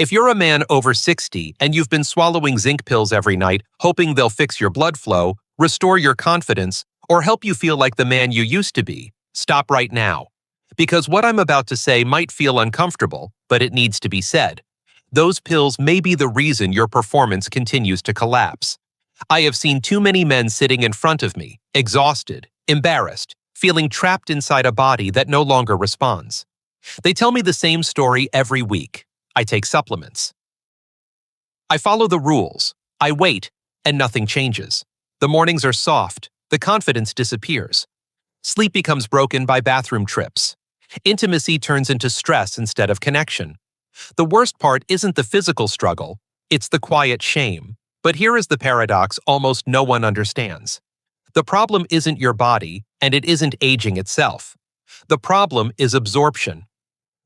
If you're a man over 60 and you've been swallowing zinc pills every night, hoping they'll fix your blood flow, restore your confidence, or help you feel like the man you used to be, stop right now. Because what I'm about to say might feel uncomfortable, but it needs to be said. Those pills may be the reason your performance continues to collapse. I have seen too many men sitting in front of me, exhausted, embarrassed, feeling trapped inside a body that no longer responds. They tell me the same story every week. I take supplements. I follow the rules. I wait, and nothing changes. The mornings are soft. The confidence disappears. Sleep becomes broken by bathroom trips. Intimacy turns into stress instead of connection. The worst part isn't the physical struggle, it's the quiet shame. But here is the paradox almost no one understands. The problem isn't your body, and it isn't aging itself. The problem is absorption.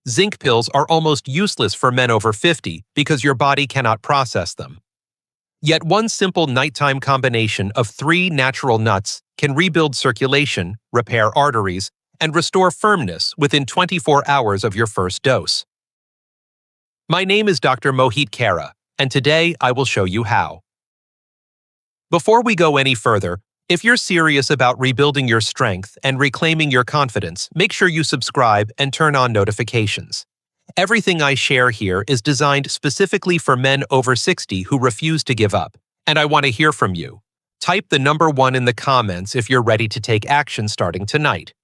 Zinc pills are almost useless for men over 50 because your body cannot process them. Yet one simple nighttime combination of 3 natural nuts can rebuild circulation, repair arteries, and restore firmness within 24 hours of your first dose. My name is Dr. Mohit Kara, and today I will show you how. Before we go any further, if you're serious about rebuilding your strength and reclaiming your confidence, make sure you subscribe and turn on notifications. Everything I share here is designed specifically for men over 60 who refuse to give up, and I want to hear from you. Type the number 1 in the comments if you're ready to take action starting tonight.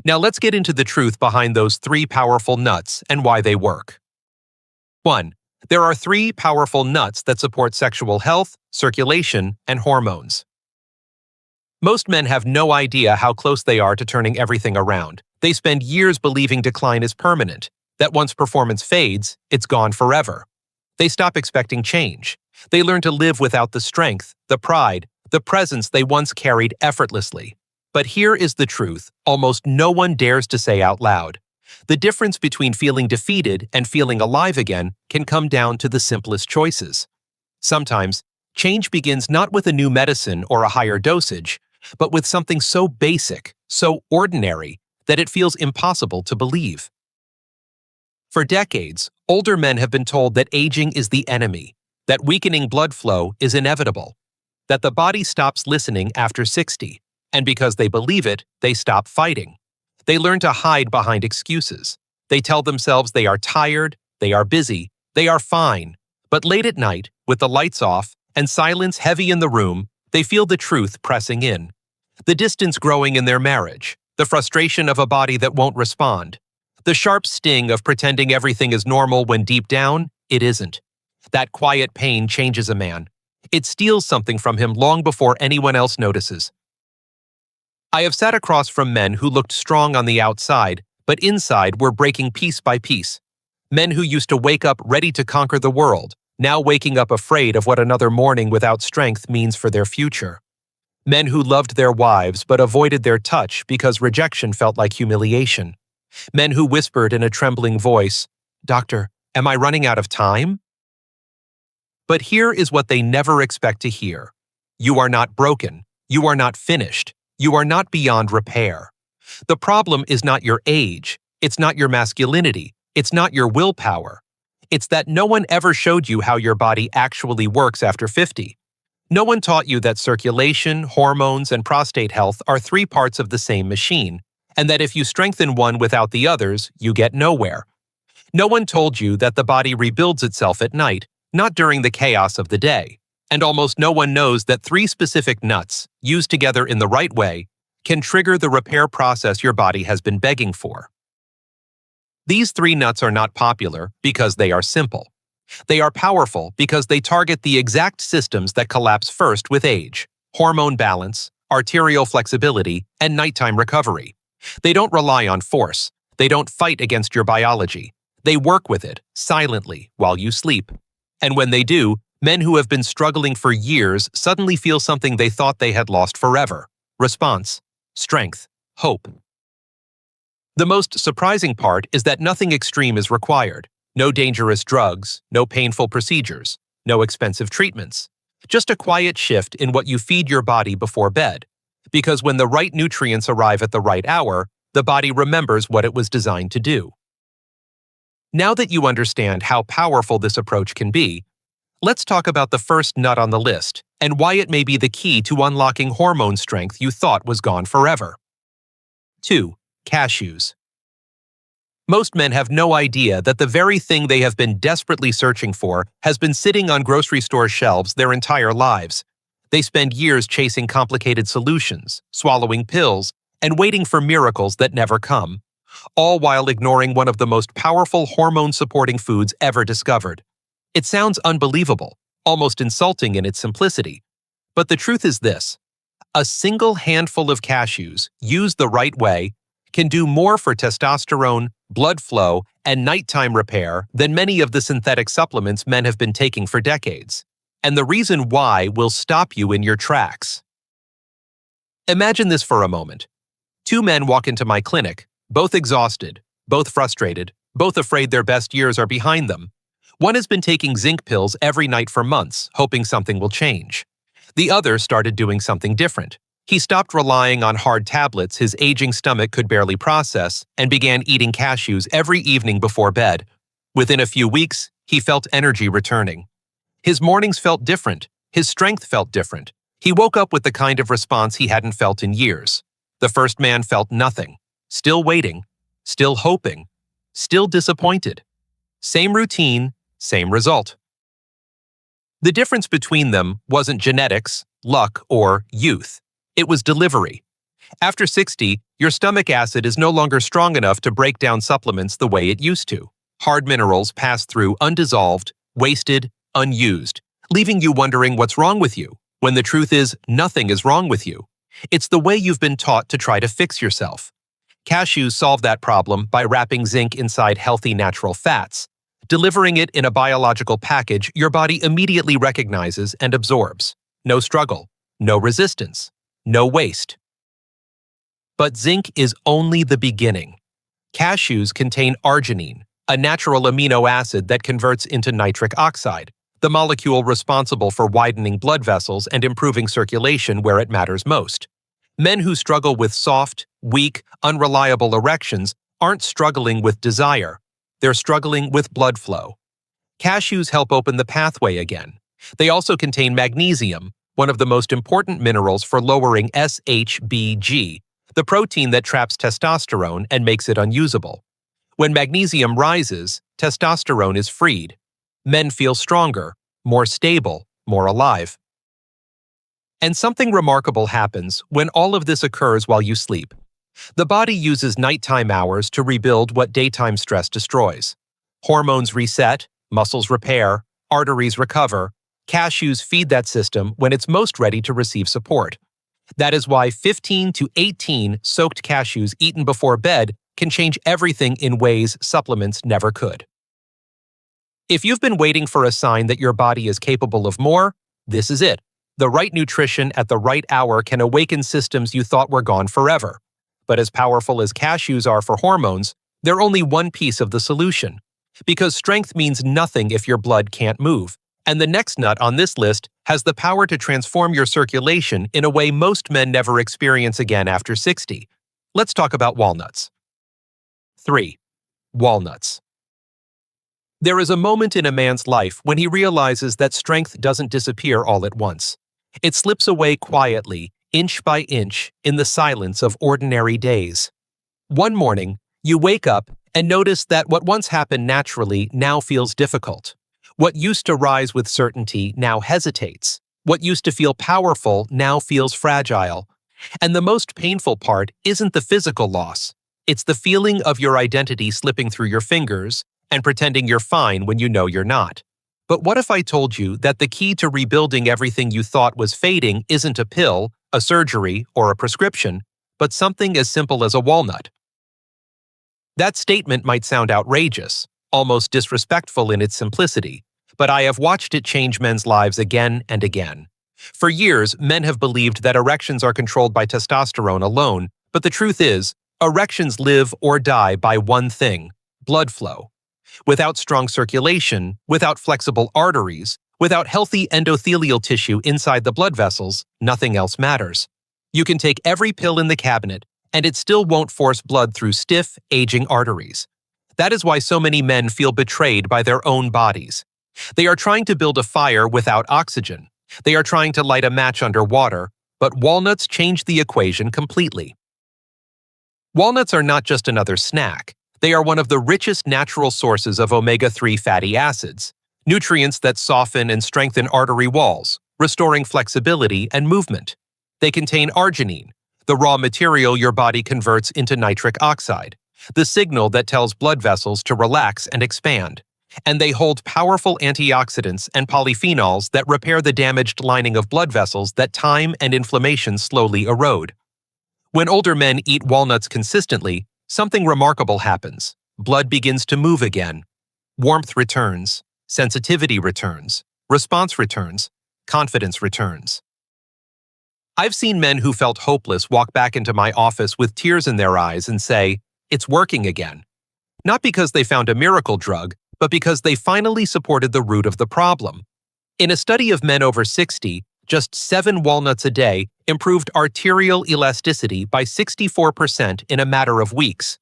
Now let's get into the truth behind those 3 powerful nuts and why they work. 1. There are 3 powerful nuts that support sexual health, circulation, and hormones. Most men have no idea how close they are to turning everything around. They spend years believing decline is permanent, that once performance fades, it's gone forever. They stop expecting change. They learn to live without the strength, the pride, the presence they once carried effortlessly. But here is the truth almost no one dares to say out loud. The difference between feeling defeated and feeling alive again can come down to the simplest choices. Sometimes, change begins not with a new medicine or a higher dosage, but with something so basic, so ordinary, that it feels impossible to believe. For decades, older men have been told that aging is the enemy, that weakening blood flow is inevitable, that the body stops listening after 60, and because they believe it, they stop fighting. They learn to hide behind excuses. They tell themselves they are tired, they are busy, they are fine. But late at night, with the lights off and silence heavy in the room, they feel the truth pressing in. The distance growing in their marriage, the frustration of a body that won't respond, the sharp sting of pretending everything is normal when deep down, it isn't. That quiet pain changes a man. It steals something from him long before anyone else notices. I have sat across from men who looked strong on the outside, but inside were breaking piece by piece. Men who used to wake up ready to conquer the world, now waking up afraid of what another morning without strength means for their future. Men who loved their wives but avoided their touch because rejection felt like humiliation. Men who whispered in a trembling voice, "Doctor, am I running out of time?" But here is what they never expect to hear. You are not broken. You are not finished. You are not beyond repair. The problem is not your age. It's not your masculinity. It's not your willpower. It's that no one ever showed you how your body actually works after 50. No one taught you that circulation, hormones, and prostate health are 3 parts of the same machine, and that if you strengthen one without the others, you get nowhere. No one told you that the body rebuilds itself at night, not during the chaos of the day. And almost no one knows that 3 specific nuts, used together in the right way, can trigger the repair process your body has been begging for. These 3 nuts are not popular because they are simple. They are powerful because they target the exact systems that collapse first with age: hormone balance, arterial flexibility, and nighttime recovery. They don't rely on force. They don't fight against your biology. They work with it, silently, while you sleep. And when they do, men who have been struggling for years suddenly feel something they thought they had lost forever: response, strength, hope. The most surprising part is that nothing extreme is required. No dangerous drugs, no painful procedures, no expensive treatments. Just a quiet shift in what you feed your body before bed. Because when the right nutrients arrive at the right hour, the body remembers what it was designed to do. Now that you understand how powerful this approach can be, let's talk about the first nut on the list and why it may be the key to unlocking hormone strength you thought was gone forever. 2. Cashews. Most men have no idea that the very thing they have been desperately searching for has been sitting on grocery store shelves their entire lives. They spend years chasing complicated solutions, swallowing pills, and waiting for miracles that never come, all while ignoring one of the most powerful hormone-supporting foods ever discovered. It sounds unbelievable, almost insulting in its simplicity. But the truth is this: a single handful of cashews, used the right way, can do more for testosterone, blood flow, and nighttime repair than many of the synthetic supplements men have been taking for decades. And the reason why will stop you in your tracks. Imagine this for a moment. Two men walk into my clinic, both exhausted, both frustrated, both afraid their best years are behind them. One has been taking zinc pills every night for months, hoping something will change. The other started doing something different. He stopped relying on hard tablets his aging stomach could barely process and began eating cashews every evening before bed. Within a few weeks, he felt energy returning. His mornings felt different. His strength felt different. He woke up with the kind of response he hadn't felt in years. The first man felt nothing. Still waiting. Still hoping. Still disappointed. Same routine, same result. The difference between them wasn't genetics, luck, or youth. It was delivery. After 60, your stomach acid is no longer strong enough to break down supplements the way it used to. Hard minerals pass through undissolved, wasted, unused, leaving you wondering what's wrong with you, when the truth is nothing is wrong with you. It's the way you've been taught to try to fix yourself. Cashews solve that problem by wrapping zinc inside healthy natural fats, delivering it in a biological package your body immediately recognizes and absorbs. No struggle, no resistance, no waste. But zinc is only the beginning. Cashews contain arginine, a natural amino acid that converts into nitric oxide, the molecule responsible for widening blood vessels and improving circulation where it matters most. Men who struggle with soft, weak, unreliable erections aren't struggling with desire. They're struggling with blood flow. Cashews help open the pathway again. They also contain magnesium, one of the most important minerals for lowering SHBG, the protein that traps testosterone and makes it unusable. When magnesium rises, testosterone is freed. Men feel stronger, more stable, more alive. And something remarkable happens when all of this occurs while you sleep. The body uses nighttime hours to rebuild what daytime stress destroys. Hormones reset, muscles repair, arteries recover. Cashews feed that system when it's most ready to receive support. That is why 15 to 18 soaked cashews eaten before bed can change everything in ways supplements never could. If you've been waiting for a sign that your body is capable of more, this is it. The right nutrition at the right hour can awaken systems you thought were gone forever. But as powerful as cashews are for hormones, they're only one piece of the solution. Because strength means nothing if your blood can't move. And the next nut on this list has the power to transform your circulation in a way most men never experience again after 60. Let's talk about walnuts. 3. Walnuts. There is a moment in a man's life when he realizes that strength doesn't disappear all at once. It slips away quietly, inch by inch, in the silence of ordinary days. One morning, you wake up and notice that what once happened naturally now feels difficult. What used to rise with certainty now hesitates. What used to feel powerful now feels fragile. And the most painful part isn't the physical loss. It's the feeling of your identity slipping through your fingers and pretending you're fine when you know you're not. But what if I told you that the key to rebuilding everything you thought was fading isn't a pill, a surgery, or a prescription, but something as simple as a walnut? That statement might sound outrageous, almost disrespectful in its simplicity, but I have watched it change men's lives again and again. For years, men have believed that erections are controlled by testosterone alone, but the truth is, erections live or die by one thing: blood flow. Without strong circulation, without flexible arteries, without healthy endothelial tissue inside the blood vessels, nothing else matters. You can take every pill in the cabinet, and it still won't force blood through stiff, aging arteries. That is why so many men feel betrayed by their own bodies. They are trying to build a fire without oxygen. They are trying to light a match under water, but walnuts change the equation completely. Walnuts are not just another snack. They are one of the richest natural sources of omega-3 fatty acids, nutrients that soften and strengthen artery walls, restoring flexibility and movement. They contain arginine, the raw material your body converts into nitric oxide, the signal that tells blood vessels to relax and expand. And they hold powerful antioxidants and polyphenols that repair the damaged lining of blood vessels that time and inflammation slowly erode. When older men eat walnuts consistently, something remarkable happens. Blood begins to move again. Warmth returns, sensitivity returns, response returns, confidence returns. I've seen men who felt hopeless walk back into my office with tears in their eyes and say, "It's working again." Not because they found a miracle drug, but because they finally supported the root of the problem. In a study of men over 60, just 7 walnuts a day improved arterial elasticity by 64% in a matter of weeks.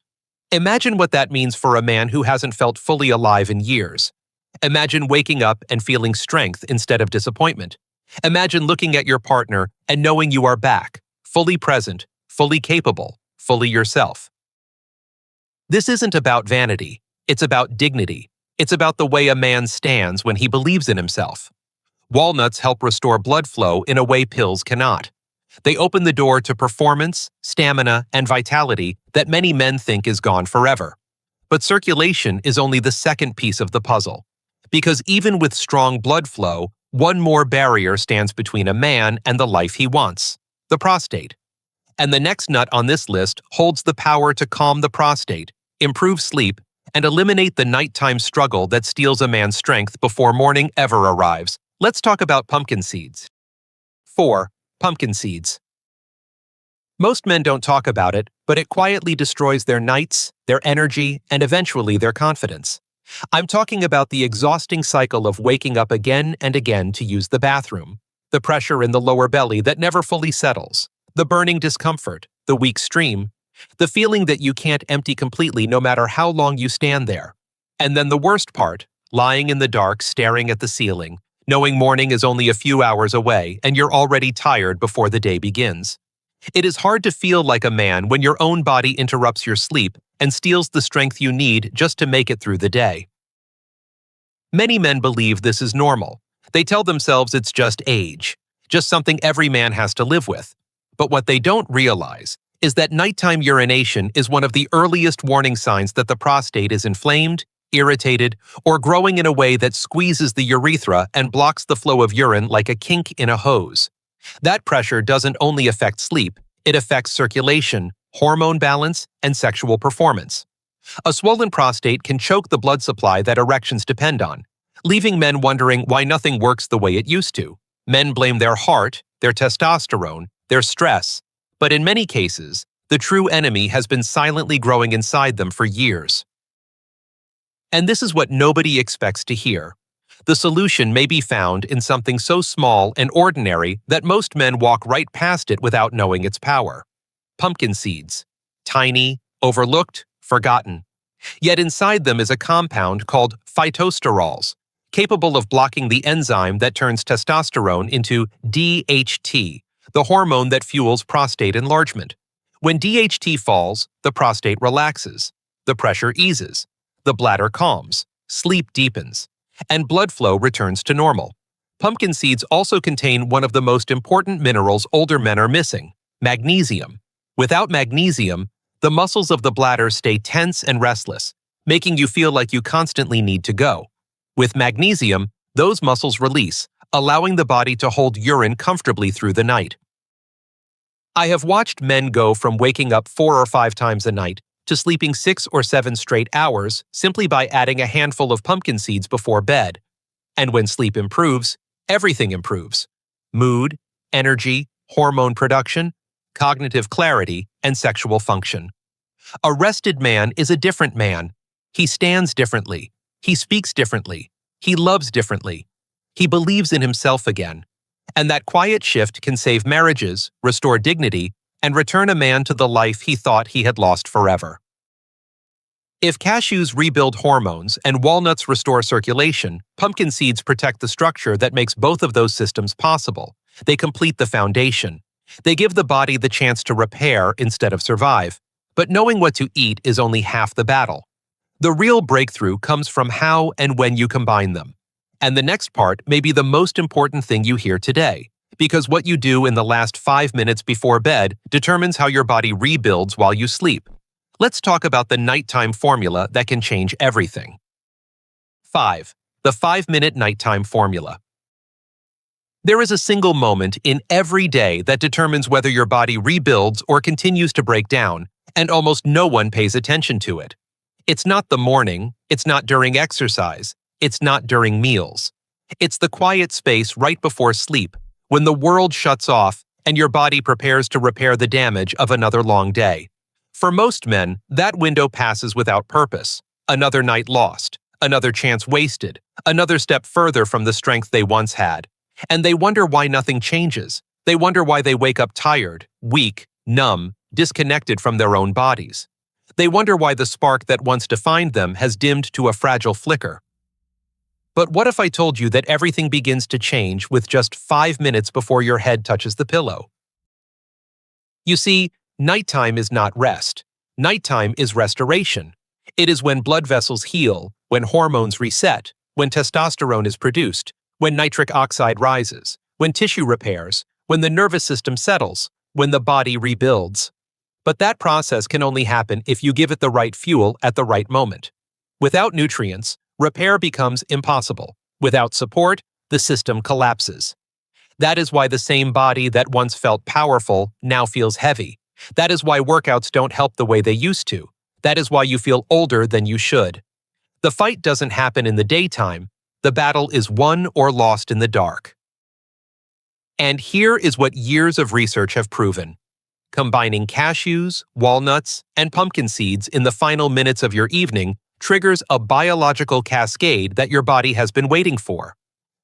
Imagine what that means for a man who hasn't felt fully alive in years. Imagine waking up and feeling strength instead of disappointment. Imagine looking at your partner and knowing you are back, fully present, fully capable, fully yourself. This isn't about vanity. It's about dignity. It's about the way a man stands when he believes in himself. Walnuts help restore blood flow in a way pills cannot. They open the door to performance, stamina, and vitality that many men think is gone forever. But circulation is only the second piece of the puzzle. Because even with strong blood flow, one more barrier stands between a man and the life he wants: the prostate. And the next nut on this list holds the power to calm the prostate, improve sleep, and eliminate the nighttime struggle that steals a man's strength before morning ever arrives. Let's talk about pumpkin seeds. 4. Pumpkin seeds. Most men don't talk about it, but it quietly destroys their nights, their energy, and eventually their confidence. I'm talking about the exhausting cycle of waking up again and again to use the bathroom, the pressure in the lower belly that never fully settles, the burning discomfort, the weak stream, the feeling that you can't empty completely no matter how long you stand there. And then the worst part, lying in the dark staring at the ceiling, knowing morning is only a few hours away and you're already tired before the day begins. It is hard to feel like a man when your own body interrupts your sleep and steals the strength you need just to make it through the day. Many men believe this is normal. They tell themselves it's just age, just something every man has to live with. But what they don't realize is that nighttime urination is one of the earliest warning signs that the prostate is inflamed, irritated, or growing in a way that squeezes the urethra and blocks the flow of urine like a kink in a hose. That pressure doesn't only affect sleep, it affects circulation, hormone balance, and sexual performance. A swollen prostate can choke the blood supply that erections depend on, leaving men wondering why nothing works the way it used to. Men blame their heart, their testosterone, their stress, but in many cases, the true enemy has been silently growing inside them for years. And this is what nobody expects to hear. The solution may be found in something so small and ordinary that most men walk right past it without knowing its power. Pumpkin seeds. Tiny, overlooked, forgotten. Yet inside them is a compound called phytosterols, capable of blocking the enzyme that turns testosterone into DHT, the hormone that fuels prostate enlargement. When DHT falls, the prostate relaxes, the pressure eases, the bladder calms, sleep deepens, and blood flow returns to normal. Pumpkin seeds also contain one of the most important minerals older men are missing: magnesium. Without magnesium, the muscles of the bladder stay tense and restless, making you feel like you constantly need to go. With magnesium, those muscles release, allowing the body to hold urine comfortably through the night. I have watched men go from waking up 4 or 5 times a night to sleeping 6 or 7 straight hours simply by adding a handful of pumpkin seeds before bed. And when sleep improves, everything improves: mood, energy, hormone production, cognitive clarity, and sexual function. A rested man is a different man. He stands differently. He speaks differently. He loves differently. He believes in himself again. And that quiet shift can save marriages, restore dignity, and return a man to the life he thought he had lost forever. If cashews rebuild hormones and walnuts restore circulation, pumpkin seeds protect the structure that makes both of those systems possible. They complete the foundation. They give the body the chance to repair instead of survive. But knowing what to eat is only half the battle. The real breakthrough comes from how and when you combine them. And the next part may be the most important thing you hear today, because what you do in the last 5 minutes before bed determines how your body rebuilds while you sleep. Let's talk about the nighttime formula that can change everything. 5. The 5-minute nighttime formula. There is a single moment in every day that determines whether your body rebuilds or continues to break down, and almost no one pays attention to it. It's not the morning, it's not during exercise, it's not during meals. It's the quiet space right before sleep, when the world shuts off and your body prepares to repair the damage of another long day. For most men, that window passes without purpose. Another night lost, another chance wasted, another step further from the strength they once had. And they wonder why nothing changes. They wonder why they wake up tired, weak, numb, disconnected from their own bodies. They wonder why the spark that once defined them has dimmed to a fragile flicker. But what if I told you that everything begins to change with just 5 minutes before your head touches the pillow? You see, nighttime is not rest. Nighttime is restoration. It is when blood vessels heal, when hormones reset, when testosterone is produced, when nitric oxide rises, when tissue repairs, when the nervous system settles, when the body rebuilds. But that process can only happen if you give it the right fuel at the right moment. Without nutrients, repair becomes impossible. Without support, the system collapses. That is why the same body that once felt powerful now feels heavy. That is why workouts don't help the way they used to. That is why you feel older than you should. The fight doesn't happen in the daytime. The battle is won or lost in the dark. And here is what years of research have proven. Combining cashews, walnuts, and pumpkin seeds in the final minutes of your evening triggers a biological cascade that your body has been waiting for.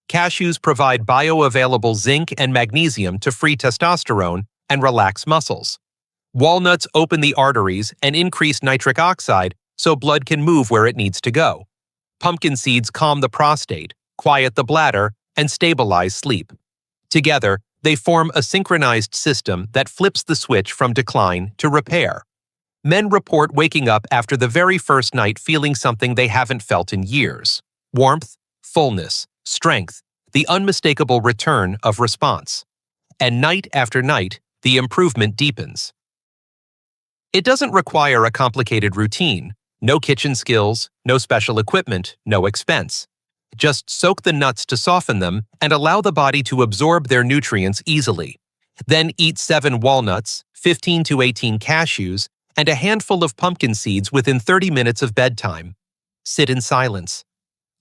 Cashews provide bioavailable zinc and magnesium to free testosterone and relax muscles. Walnuts open the arteries and increase nitric oxide so blood can move where it needs to go. Pumpkin seeds calm the prostate, quiet the bladder, and stabilize sleep. Together, they form a synchronized system that flips the switch from decline to repair. Men report waking up after the very first night feeling something they haven't felt in years: warmth, fullness, strength, the unmistakable return of response. And night after night, the improvement deepens. It doesn't require a complicated routine, no kitchen skills, no special equipment, no expense. Just soak the nuts to soften them and allow the body to absorb their nutrients easily. Then eat 7 walnuts, 15 to 18 cashews, and a handful of pumpkin seeds within 30 minutes of bedtime. Sit in silence.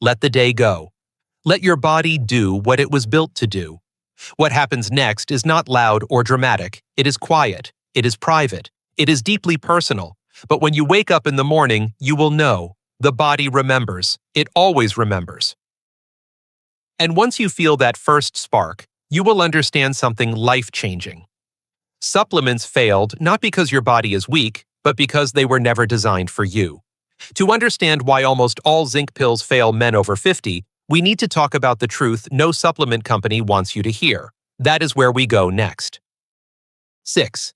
Let the day go. Let your body do what it was built to do. What happens next is not loud or dramatic. It is quiet. It is private. It is deeply personal. But when you wake up in the morning, you will know. The body remembers. It always remembers. And once you feel that first spark, you will understand something life-changing. Supplements failed not because your body is weak, but because they were never designed for you. To understand why almost all zinc pills fail men over 50, we need to talk about the truth no supplement company wants you to hear. That is where we go next. 6.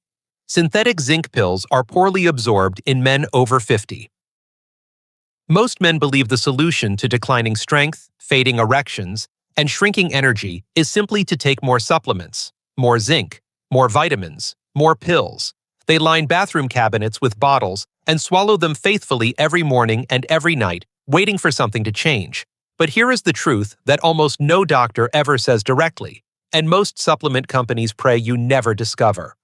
Synthetic zinc pills are poorly absorbed in men over 50. Most men believe the solution to declining strength, fading erections, and shrinking energy is simply to take more supplements, more zinc, more vitamins, more pills. They line bathroom cabinets with bottles and swallow them faithfully every morning and every night, waiting for something to change. But here is the truth that almost no doctor ever says directly, and most supplement companies pray you never discover.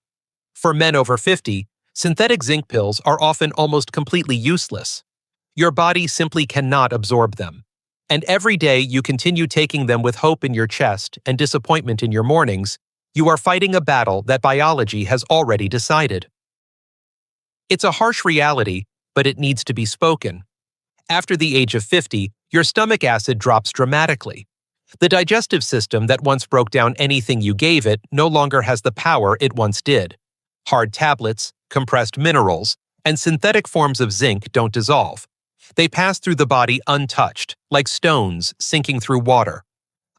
For men over 50, synthetic zinc pills are often almost completely useless. Your body simply cannot absorb them. And every day you continue taking them with hope in your chest and disappointment in your mornings, you are fighting a battle that biology has already decided. It's a harsh reality, but it needs to be spoken. After the age of 50, your stomach acid drops dramatically. The digestive system that once broke down anything you gave it no longer has the power it once did. Hard tablets, compressed minerals, And synthetic forms of zinc don't dissolve. They pass through the body untouched, like stones sinking through water.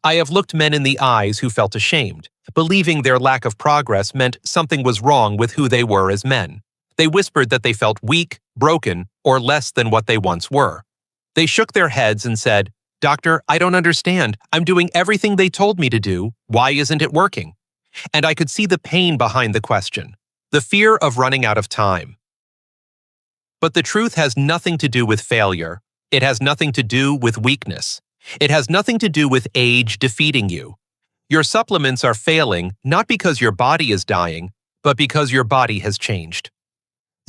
I have looked men in the eyes who felt ashamed, believing their lack of progress meant something was wrong with who they were as men. They whispered that they felt weak, broken, or less than what they once were. They shook their heads and said, "Doctor, I don't understand. I'm doing everything they told me to do. Why isn't it working?" And I could see the pain behind the question, the fear of running out of time. But the truth has nothing to do with failure. It has nothing to do with weakness. It has nothing to do with age defeating you. Your supplements are failing not because your body is dying, but because your body has changed.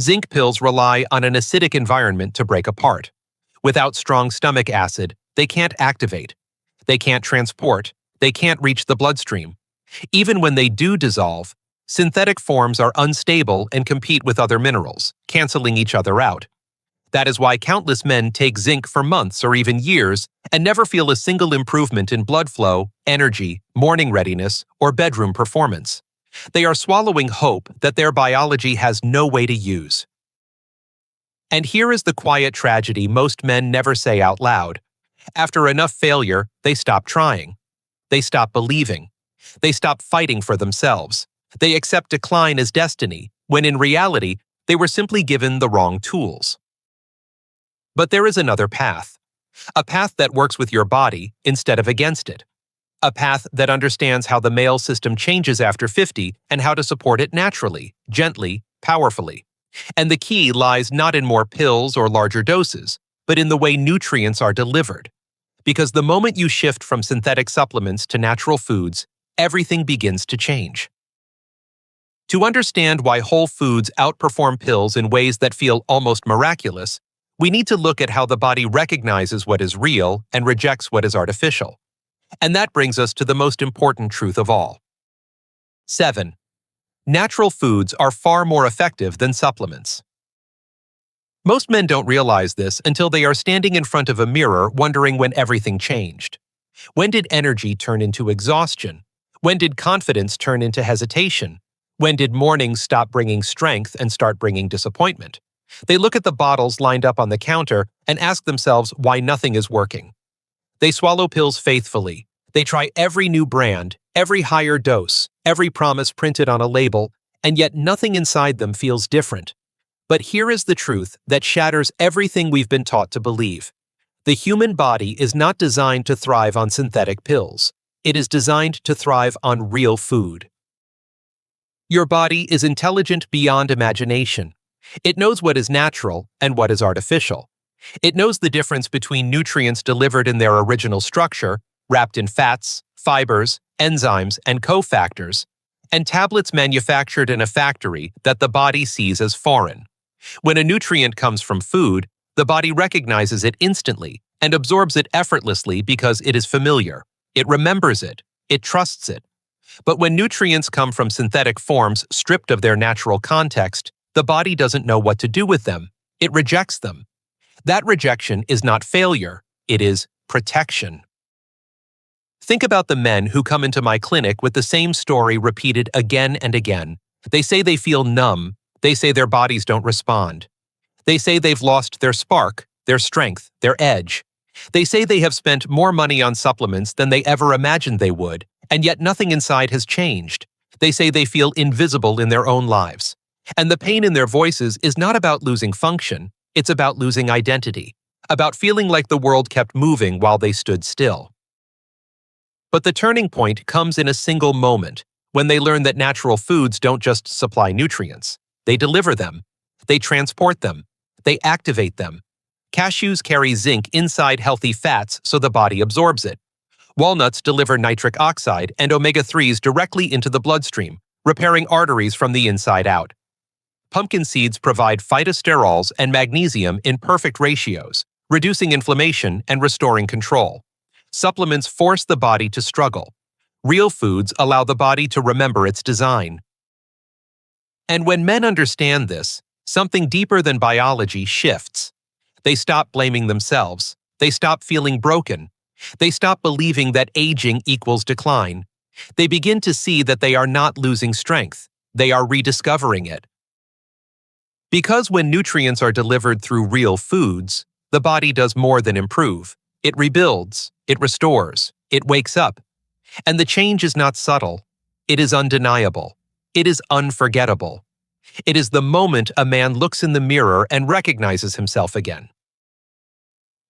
Zinc pills rely on an acidic environment to break apart. Without strong stomach acid, they can't activate. They can't transport. They can't reach the bloodstream. Even when they do dissolve, synthetic forms are unstable and compete with other minerals, canceling each other out. That is why countless men take zinc for months or even years and never feel a single improvement in blood flow, energy, morning readiness, or bedroom performance. They are swallowing hope that their biology has no way to use. And here is the quiet tragedy most men never say out loud. After enough failure, they stop trying. They stop believing. They stop fighting for themselves. They accept decline as destiny, when in reality, they were simply given the wrong tools. But there is another path. A path that works with your body instead of against it. A path that understands how the male system changes after 50 and how to support it naturally, gently, powerfully. And the key lies not in more pills or larger doses, but in the way nutrients are delivered. Because the moment you shift from synthetic supplements to natural foods, everything begins to change. To understand why whole foods outperform pills in ways that feel almost miraculous, we need to look at how the body recognizes what is real and rejects what is artificial. And that brings us to the most important truth of all. 7. Natural foods are far more effective than supplements. Most men don't realize this until they are standing in front of a mirror wondering when everything changed. When did energy turn into exhaustion? When did confidence turn into hesitation? When did mornings stop bringing strength and start bringing disappointment? They look at the bottles lined up on the counter and ask themselves why nothing is working. They swallow pills faithfully. They try every new brand, every higher dose, every promise printed on a label, and yet nothing inside them feels different. But here is the truth that shatters everything we've been taught to believe. The human body is not designed to thrive on synthetic pills. It is designed to thrive on real food. Your body is intelligent beyond imagination. It knows what is natural and what is artificial. It knows the difference between nutrients delivered in their original structure, wrapped in fats, fibers, enzymes, and cofactors, and tablets manufactured in a factory that the body sees as foreign. When a nutrient comes from food, the body recognizes it instantly and absorbs it effortlessly because it is familiar. It remembers it. It trusts it. But when nutrients come from synthetic forms stripped of their natural context, the body doesn't know what to do with them. It rejects them. That rejection is not failure. It is protection. Think about the men who come into my clinic with the same story repeated again and again. They say they feel numb. They say their bodies don't respond. They say they've lost their spark, their strength, their edge. They say they have spent more money on supplements than they ever imagined they would, and yet nothing inside has changed. They say they feel invisible in their own lives. And the pain in their voices is not about losing function, it's about losing identity, about feeling like the world kept moving while they stood still. But the turning point comes in a single moment, when they learn that natural foods don't just supply nutrients. They deliver them. They transport them. They activate them. Cashews carry zinc inside healthy fats so the body absorbs it. Walnuts deliver nitric oxide and omega-3s directly into the bloodstream, repairing arteries from the inside out. Pumpkin seeds provide phytosterols and magnesium in perfect ratios, reducing inflammation and restoring control. Supplements force the body to struggle. Real foods allow the body to remember its design. And when men understand this, something deeper than biology shifts. They stop blaming themselves. They stop feeling broken. They stop believing that aging equals decline. They begin to see that they are not losing strength. They are rediscovering it. Because when nutrients are delivered through real foods, the body does more than improve. It rebuilds, it restores, it wakes up. And the change is not subtle. It is undeniable. It is unforgettable. It is the moment a man looks in the mirror and recognizes himself again.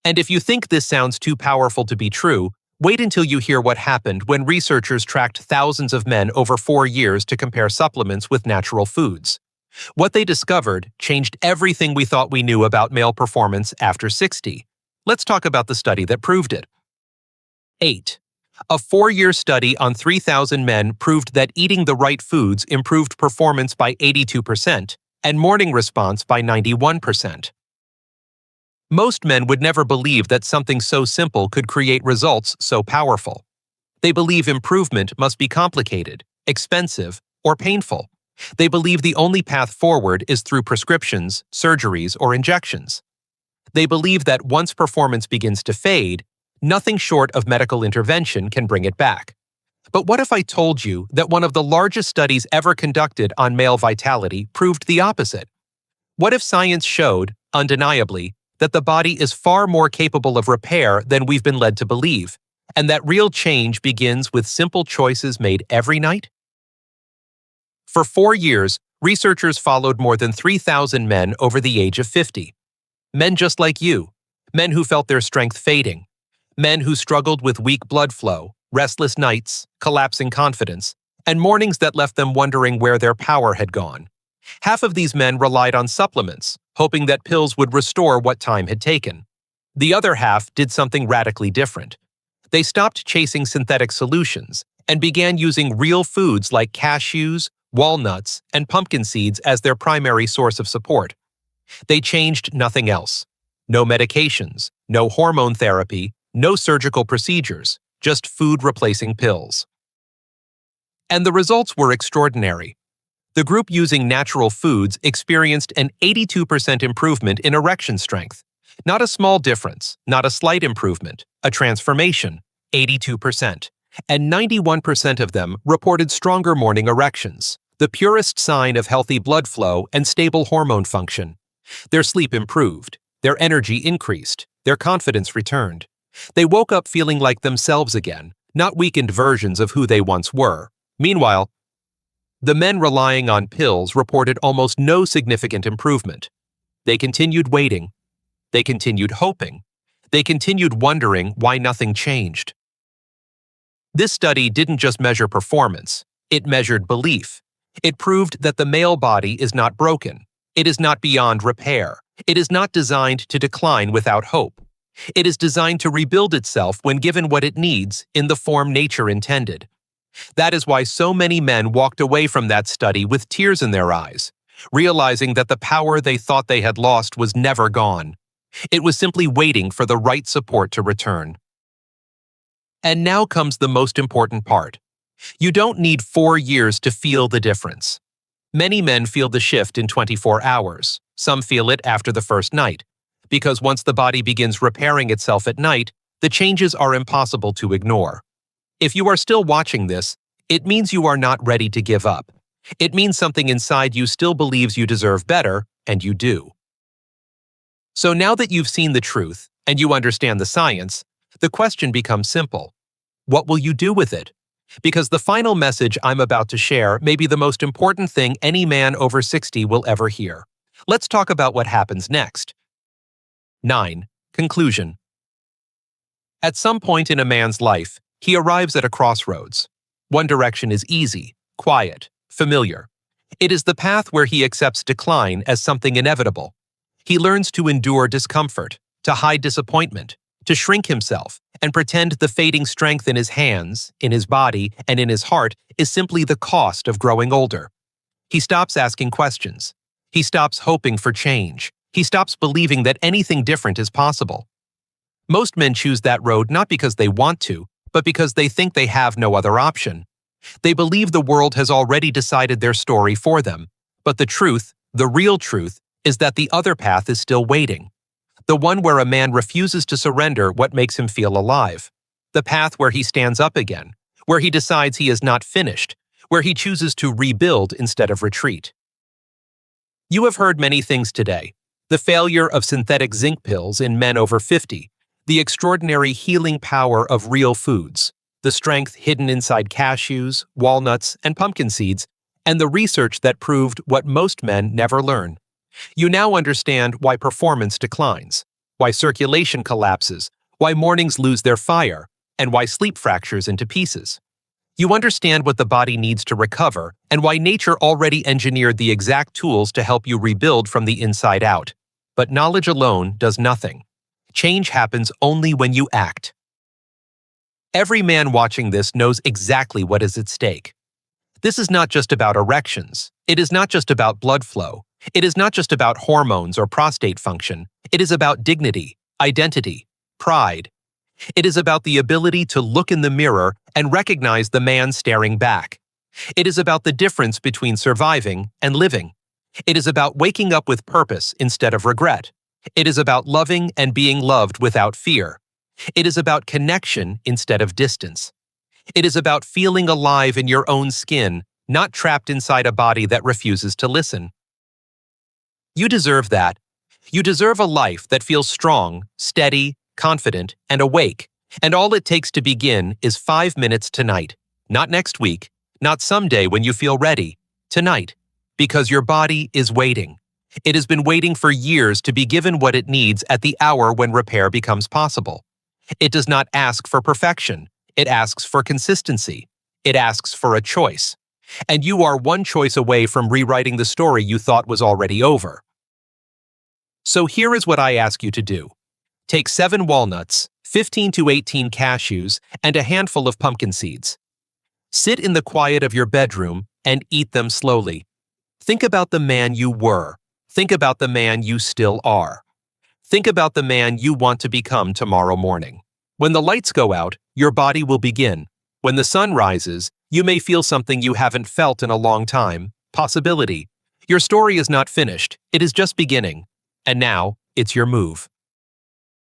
And if you think this sounds too powerful to be true, wait until you hear what happened when researchers tracked thousands of men over 4 years to compare supplements with natural foods. What they discovered changed everything we thought we knew about male performance after 60. Let's talk about the study that proved it. 8. A 4-year study on 3,000 men proved that eating the right foods improved performance by 82% and morning response by 91%. Most men would never believe that something so simple could create results so powerful. They believe improvement must be complicated, expensive, or painful. They believe the only path forward is through prescriptions, surgeries, or injections. They believe that once performance begins to fade, nothing short of medical intervention can bring it back. But what if I told you that one of the largest studies ever conducted on male vitality proved the opposite? What if science showed, undeniably, that the body is far more capable of repair than we've been led to believe, and that real change begins with simple choices made every night? For 4 years, researchers followed more than 3,000 men over the age of 50. Men just like you, men who felt their strength fading, men who struggled with weak blood flow, restless nights, collapsing confidence, and mornings that left them wondering where their power had gone. Half of these men relied on supplements, hoping that pills would restore what time had taken. The other half did something radically different. They stopped chasing synthetic solutions and began using real foods like cashews, walnuts, and pumpkin seeds as their primary source of support. They changed nothing else. No medications, no hormone therapy, no surgical procedures, just food-replacing pills. And the results were extraordinary. The group using natural foods experienced an 82% improvement in erection strength. Not a small difference, not a slight improvement, a transformation, 82%. And 91% of them reported stronger morning erections, the purest sign of healthy blood flow and stable hormone function. Their sleep improved, their energy increased, their confidence returned. They woke up feeling like themselves again, not weakened versions of who they once were. Meanwhile, the men relying on pills reported almost no significant improvement. They continued waiting. They continued hoping. They continued wondering why nothing changed. This study didn't just measure performance, it measured belief. It proved that the male body is not broken. It is not beyond repair. It is not designed to decline without hope. It is designed to rebuild itself when given what it needs in the form nature intended. That is why so many men walked away from that study with tears in their eyes, realizing that the power they thought they had lost was never gone. It was simply waiting for the right support to return. And now comes the most important part. You don't need 4 years to feel the difference. Many men feel the shift in 24 hours. Some feel it after the first night. Because once the body begins repairing itself at night, the changes are impossible to ignore. If you are still watching this, it means you are not ready to give up. It means something inside you still believes you deserve better, and you do. So now that you've seen the truth and you understand the science, the question becomes simple. What will you do with it? Because the final message I'm about to share may be the most important thing any man over 60 will ever hear. Let's talk about what happens next. 9. Conclusion. At some point in a man's life, he arrives at a crossroads. One direction is easy, quiet, familiar. It is the path where he accepts decline as something inevitable. He learns to endure discomfort, to hide disappointment, to shrink himself, and pretend the fading strength in his hands, in his body, and in his heart is simply the cost of growing older. He stops asking questions. He stops hoping for change. He stops believing that anything different is possible. Most men choose that road not because they want to, but because they think they have no other option. They believe the world has already decided their story for them, but the truth, the real truth, is that the other path is still waiting. The one where a man refuses to surrender what makes him feel alive. The path where he stands up again, where he decides he is not finished, where he chooses to rebuild instead of retreat. You have heard many things today. The failure of synthetic zinc pills in men over 50, the extraordinary healing power of real foods, the strength hidden inside cashews, walnuts, and pumpkin seeds, and the research that proved what most men never learn. You now understand why performance declines, why circulation collapses, why mornings lose their fire, and why sleep fractures into pieces. You understand what the body needs to recover and why nature already engineered the exact tools to help you rebuild from the inside out. But knowledge alone does nothing. Change happens only when you act. Every man watching this knows exactly what is at stake. This is not just about erections. It is not just about blood flow. It is not just about hormones or prostate function. It is about dignity, identity, pride. It is about the ability to look in the mirror and recognize the man staring back. It is about the difference between surviving and living. It is about waking up with purpose instead of regret. It is about loving and being loved without fear. It is about connection instead of distance. It is about feeling alive in your own skin, not trapped inside a body that refuses to listen. You deserve that. You deserve a life that feels strong, steady, confident, and awake. And all it takes to begin is 5 minutes tonight. Not next week, not someday when you feel ready. Tonight. Because your body is waiting. It has been waiting for years to be given what it needs at the hour when repair becomes possible. It does not ask for perfection. It asks for consistency. It asks for a choice. And you are one choice away from rewriting the story you thought was already over. So here is what I ask you to do. Take 7 walnuts, 15 to 18 cashews, and a handful of pumpkin seeds. Sit in the quiet of your bedroom and eat them slowly. Think about the man you were. Think about the man you still are. Think about the man you want to become tomorrow morning. When the lights go out, your body will begin. When the sun rises, you may feel something you haven't felt in a long time, possibility. Your story is not finished, it is just beginning. And now, it's your move.